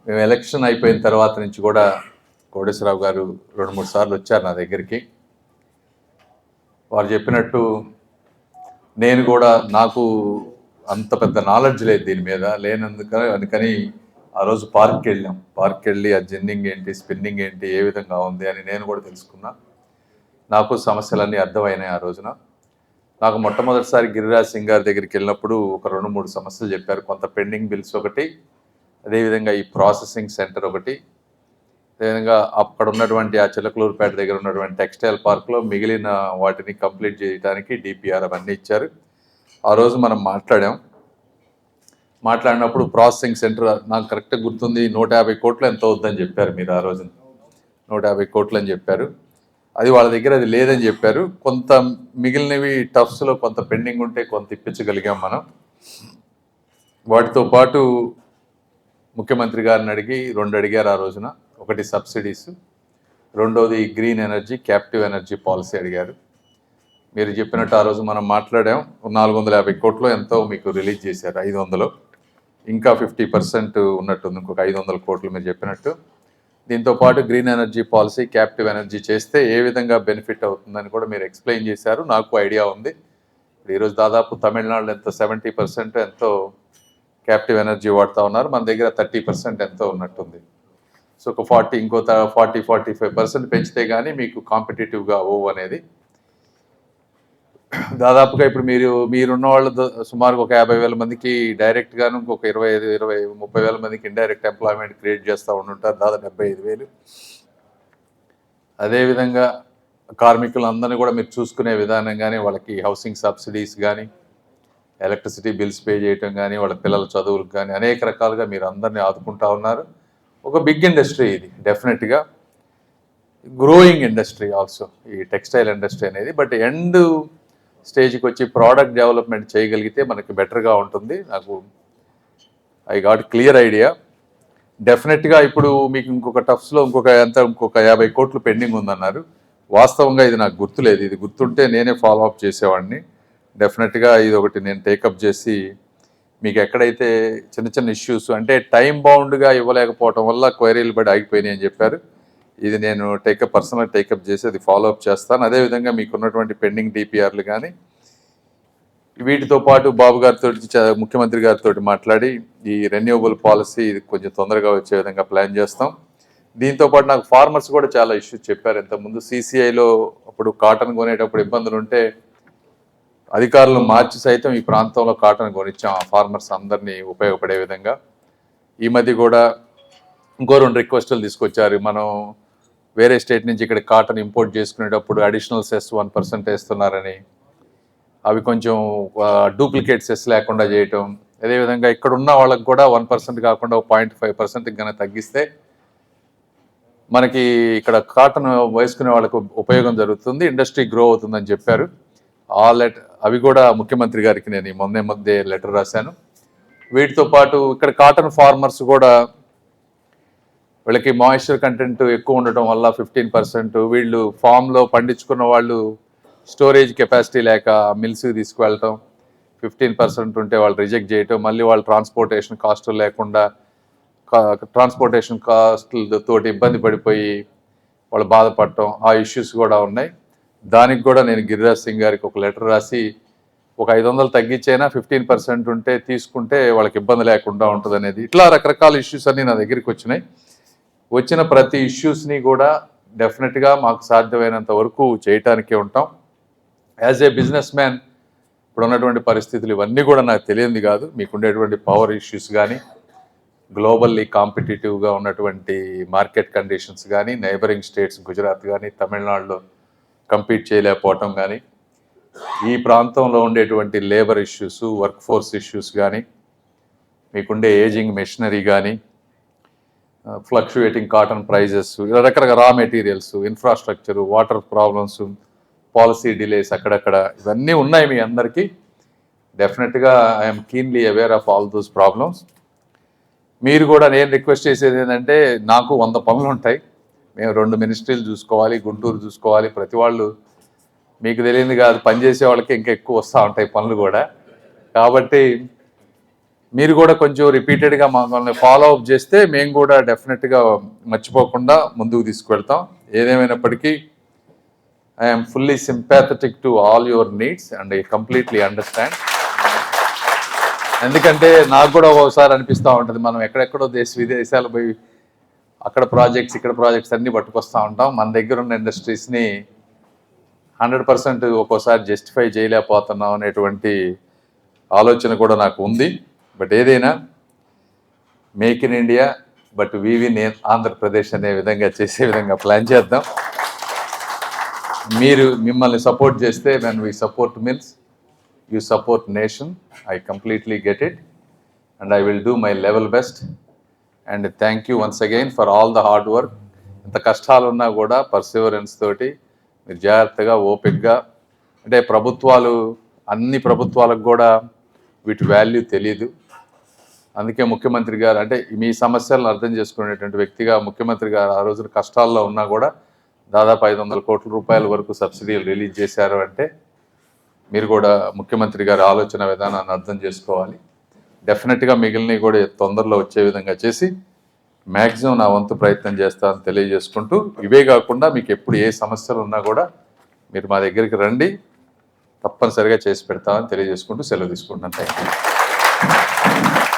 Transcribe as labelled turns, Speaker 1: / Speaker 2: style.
Speaker 1: మేము ఎలక్షన్ అయిపోయిన తర్వాత నుంచి కూడా కోటేశ్వరరావు గారు 2-3 సార్లు వచ్చారు నా దగ్గరికి. వారు చెప్పినట్టు నేను కూడా నాకు అంత పెద్ద నాలెడ్జ్ లేదు దీని మీద, అందుకని ఆ రోజు పార్క్కి వెళ్ళి ఆ జెన్నింగ్ ఏంటి, స్పిన్నింగ్ ఏంటి, ఏ విధంగా ఉంది అని నేను కూడా తెలుసుకున్నా. నాకు సమస్యలన్నీ అర్థమైనాయి ఆ రోజున. నాకు మొట్టమొదటిసారి గిరిరాజ్ సింగ్ గారి దగ్గరికి వెళ్ళినప్పుడు ఒక 2-3 సమస్యలు చెప్పారు. కొంత పెండింగ్ బిల్స్ ఒకటి, అదేవిధంగా ఈ ప్రాసెసింగ్ సెంటర్ ఒకటి, అదేవిధంగా అక్కడ ఉన్నటువంటి ఆ చిలకలూరుపేట దగ్గర ఉన్నటువంటి టెక్స్టైల్ పార్క్లో మిగిలిన వాటిని కంప్లీట్ చేయడానికి డిపిఆర్ అవన్నీ ఇచ్చారు. ఆ రోజు మనం మాట్లాడినప్పుడు ప్రాసెసింగ్ సెంటర్ నాకు కరెక్ట్గా గుర్తుంది, 150 కోట్లు ఎంత అవుద్దని చెప్పారు మీరు ఆ రోజున. 150 కోట్లు అని చెప్పారు. అది వాళ్ళ దగ్గర అది లేదని చెప్పారు. కొంత మిగిలినవి టఫ్స్లో కొంత పెండింగ్ ఉంటే కొంత ఇప్పించగలిగాం మనం. వాటితో పాటు ముఖ్యమంత్రి గారిని అడిగి 2 అడిగారు ఆ రోజున. ఒకటి సబ్సిడీస్, రెండోది green energy, captive energy policy అడిగారు. మీరు చెప్పినట్టు ఆ రోజు మనం మాట్లాడాం. 450 కోట్లు ఎంతో మీకు రిలీజ్ చేశారు, 500, ఇంకా 50% ఉన్నట్టుంది, ఇంకొక 500 కోట్లు మీరు చెప్పినట్టు. దీంతో పాటు green energy policy, captive energy చేస్తే ఏ విధంగా బెనిఫిట్ అవుతుందని కూడా మీరు ఎక్స్ప్లెయిన్ చేశారు. నాకు ఐడియా ఉంది. ఇప్పుడు ఈరోజు దాదాపు తమిళనాడులో ఎంతో 70% ఎంతో క్యాప్టివ్ ఎనర్జీ వాడుతూ ఉన్నారు. మన దగ్గర 30% ఎంతో ఉన్నట్టుంది. సో ఒక 40-45% పెంచితే కానీ మీకు కాంపిటేటివ్గా అవ్వవు అనేది. దాదాపుగా ఇప్పుడు మీరున్న వాళ్ళు సుమారుగా ఒక 50,000 మందికి డైరెక్ట్గాను, ఇంకొక 25-30,000 మందికి ఇండైరెక్ట్ ఎంప్లాయ్మెంట్ క్రియేట్ చేస్తూ ఉంటుంటారు, దాదాపు 75,000. అదేవిధంగా కార్మికులందరినీ కూడా మీరు చూసుకునే విధానం కానీ, వాళ్ళకి హౌసింగ్ సబ్సిడీస్ కానీ, ఎలక్ట్రిసిటీ బిల్స్ పే చేయటం కానీ, వాళ్ళ పిల్లల చదువులకు కానీ అనేక రకాలుగా మీరు అందరినీ ఆదుకుంటా ఉన్నారు. ఒక బిగ్ ఇండస్ట్రీ ఇది, డెఫినెట్గా గ్రోయింగ్ ఇండస్ట్రీ ఆల్సో ఈ టెక్స్టైల్ ఇండస్ట్రీ అనేది. బట్ ఎండ్ స్టేజ్కి వచ్చి ప్రోడక్ట్ డెవలప్మెంట్ చేయగలిగితే మనకి బెటర్గా ఉంటుంది. I got clear idea. డెఫినెట్గా ఇప్పుడు మీకు ఇంకొక టఫ్స్లో ఇంకొక 50 కోట్లు పెండింగ్ ఉందన్నారు. వాస్తవంగా ఇది నాకు గుర్తులేదు. ఇది గుర్తుంటే నేనే ఫాలో అప్ చేసేవాడిని. డెఫినెట్గా ఇది ఒకటి నేను టేకప్ చేసి మీకు ఎక్కడైతే చిన్న ఇష్యూస్ అంటే టైం బౌండ్గా ఇవ్వలేకపోవడం వల్ల క్వైరీలు పడి ఆగిపోయినాయి అని చెప్పారు. ఇది నేను పర్సనల్ టేకప్ చేసి అది ఫాలో అప్ చేస్తాను. అదేవిధంగా మీకు ఉన్నటువంటి పెండింగ్ డిపిఆర్లు కానీ వీటితో పాటు బాబు గారితో, ముఖ్యమంత్రి గారితో మాట్లాడి ఈ రెన్యూవబుల్ పాలసీ ఇది కొంచెం తొందరగా వచ్చే విధంగా ప్లాన్ చేస్తాం. దీంతో పాటు నాకు ఫార్మర్స్ కూడా చాలా ఇష్యూస్ చెప్పారు. ఇంతకుముందు CCIలో అప్పుడు కాటన్ కొనేటప్పుడు ఇబ్బందులు ఉంటే అధికారులు మార్చి సైతం ఈ ప్రాంతంలో కాటన్ కొనిచ్చాం ఆ ఫార్మర్స్ అందరినీ ఉపయోగపడే విధంగా. ఈ మధ్య కూడా ఇంకో 2 రిక్వెస్టులు తీసుకొచ్చారు. మనం వేరే స్టేట్ నుంచి ఇక్కడ కాటన్ ఇంపోర్ట్ చేసుకునేటప్పుడు అడిషనల్ సెస్ 1% వేస్తున్నారని, అవి కొంచెం డూప్లికేట్ సెస్ లేకుండా చేయటం. అదేవిధంగా ఇక్కడ ఉన్న వాళ్ళకి కూడా 1% కాకుండా 0.5% కన్నా తగ్గిస్తే మనకి ఇక్కడ కాటన్ వేసుకునే వాళ్ళకు ఉపయోగం జరుగుతుంది, ఇండస్ట్రీ గ్రో అవుతుందని చెప్పారు. అవి కూడా ముఖ్యమంత్రి గారికి నేను ఈ మధ్య లెటర్ రాశాను. వీటితో పాటు ఇక్కడ కాటన్ ఫార్మర్స్ కూడా వీళ్ళకి మాయిశ్చర్ కంటెంట్ ఎక్కువ ఉండటం వల్ల 15%, వీళ్ళు ఫామ్లో పండించుకున్న వాళ్ళు స్టోరేజ్ కెపాసిటీ లేక మిల్స్కి తీసుకువెళ్ళటం, 15% ఉంటే వాళ్ళు రిజెక్ట్ చేయటం, మళ్ళీ వాళ్ళు ట్రాన్స్పోర్టేషన్ కాస్టులు లేకుండా ట్రాన్స్పోర్టేషన్ కాస్టులతోటి ఇబ్బంది పడిపోయి వాళ్ళు బాధపడటం, ఆ ఇష్యూస్ కూడా ఉన్నాయి. దానికి కూడా నేను గిరిరాజ్ సింగ్ గారికి ఒక లెటర్ రాసి ఒక 500 తగ్గించైనా 15% ఉంటే తీసుకుంటే వాళ్ళకి ఇబ్బంది లేకుండా ఉంటుంది అనేది, ఇట్లా రకరకాల ఇష్యూస్ అన్నీ నా దగ్గరికి వచ్చినాయి. వచ్చిన ప్రతి ఇష్యూస్ని కూడా డెఫినెట్గా మాకు సాధ్యమైనంత వరకు చేయటానికే ఉంటాం. యాజ్ ఏ బిజినెస్ మ్యాన్ ఇప్పుడు ఉన్నటువంటి పరిస్థితులు ఇవన్నీ కూడా నాకు తెలియంది కాదు. మీకు ఉండేటువంటి పవర్ ఇష్యూస్ కానీ, గ్లోబల్లీ కాంపిటేటివ్గా ఉన్నటువంటి మార్కెట్ కండిషన్స్ కానీ, నైబరింగ్ స్టేట్స్ గుజరాత్ కానీ, తమిళనాడులో కంపీట్ చేయలేకపోవటం కానీ, ఈ ప్రాంతంలో ఉండేటువంటి labour issues, work force issues కానీ, మీకుండే ఏజింగ్ మెషినరీ కానీ, ఫ్లక్చుయేటింగ్ కాటన్ ప్రైజెస్, రకరకాల రా materials, infrastructure, water problems, policy delays అక్కడక్కడ ఇవన్నీ ఉన్నాయి మీ అందరికీ. డెఫినెట్గా I'm keenly aware of all those problems. మీరు కూడా నేను రిక్వెస్ట్ చేసేది ఏంటంటే, నాకు 100 పనులు ఉంటాయి. మేము 2 మినిస్ట్రీలు చూసుకోవాలి, గుంటూరు చూసుకోవాలి. ప్రతి వాళ్ళు మీకు తెలియదు కాదు, పనిచేసే వాళ్ళకి ఇంకా ఎక్కువ వస్తూ ఉంటాయి పనులు కూడా. కాబట్టి మీరు కూడా కొంచెం రిపీటెడ్గా మమ్మల్ని ఫాలో అప్ చేస్తే మేము కూడా డెఫినెట్గా మర్చిపోకుండా ముందుకు తీసుకువెళ్తాం. ఏదేమైనప్పటికీ I'm fully sympathetic to all your needs and I completely understand. ఎందుకంటే నాకు కూడా ఒకసారి అనిపిస్తూ ఉంటుంది, మనం ఎక్కడెక్కడో విదేశాలు పోయి అక్కడ ప్రాజెక్ట్స్ ఇక్కడ ప్రాజెక్ట్స్ అన్నీ పట్టుకొస్తూ ఉంటాం. మన దగ్గర ఉన్న ఇండస్ట్రీస్ని 100% ఒక్కోసారి జస్టిఫై చేయలేకపోతున్నాం అనేటువంటి ఆలోచన కూడా నాకు ఉంది. బట్ ఏదైనా make in India but Viv in Andhra Pradesh అనే విధంగా చేసే విధంగా ప్లాన్ చేద్దాం. మీరు మిమ్మల్ని సపోర్ట్ చేస్తే when we support mills you support nation. I completely get it and I will do my level best. And thank you once again for all the hard work. ఎంత కష్టాలు ఉన్నా కూడా పర్సివరెన్స్ తోటి మీరు జాగ్రత్తగా ఓపిక్గా, అంటే అన్ని ప్రభుత్వాలకు కూడా వీటి వాల్యూ తెలియదు. అందుకే ముఖ్యమంత్రి గారు, అంటే మీ సమస్యలను అర్థం చేసుకునేటువంటి వ్యక్తిగా ముఖ్యమంత్రి గారు ఆ రోజున కష్టాల్లో ఉన్నా కూడా దాదాపు 500 కోట్ల రూపాయల వరకు సబ్సిడీలు రిలీజ్ చేశారు. అంటే మీరు కూడా ముఖ్యమంత్రి గారి ఆలోచన విధానాన్ని అర్థం చేసుకోవాలి. డెఫినెట్గా మిగిలినవి కూడా తొందరలో వచ్చే విధంగా చేసి మ్యాక్సిమం నా వంతు ప్రయత్నం చేస్తానని తెలియజేసుకుంటూ, ఇవే కాకుండా మీకు ఎప్పుడు ఏ సమస్యలు ఉన్నా కూడా మీరు మా దగ్గరికి రండి, తప్పనిసరిగా చేసి పెడతామని తెలియజేసుకుంటూ సెలవు తీసుకుంటున్నాను. Thank you.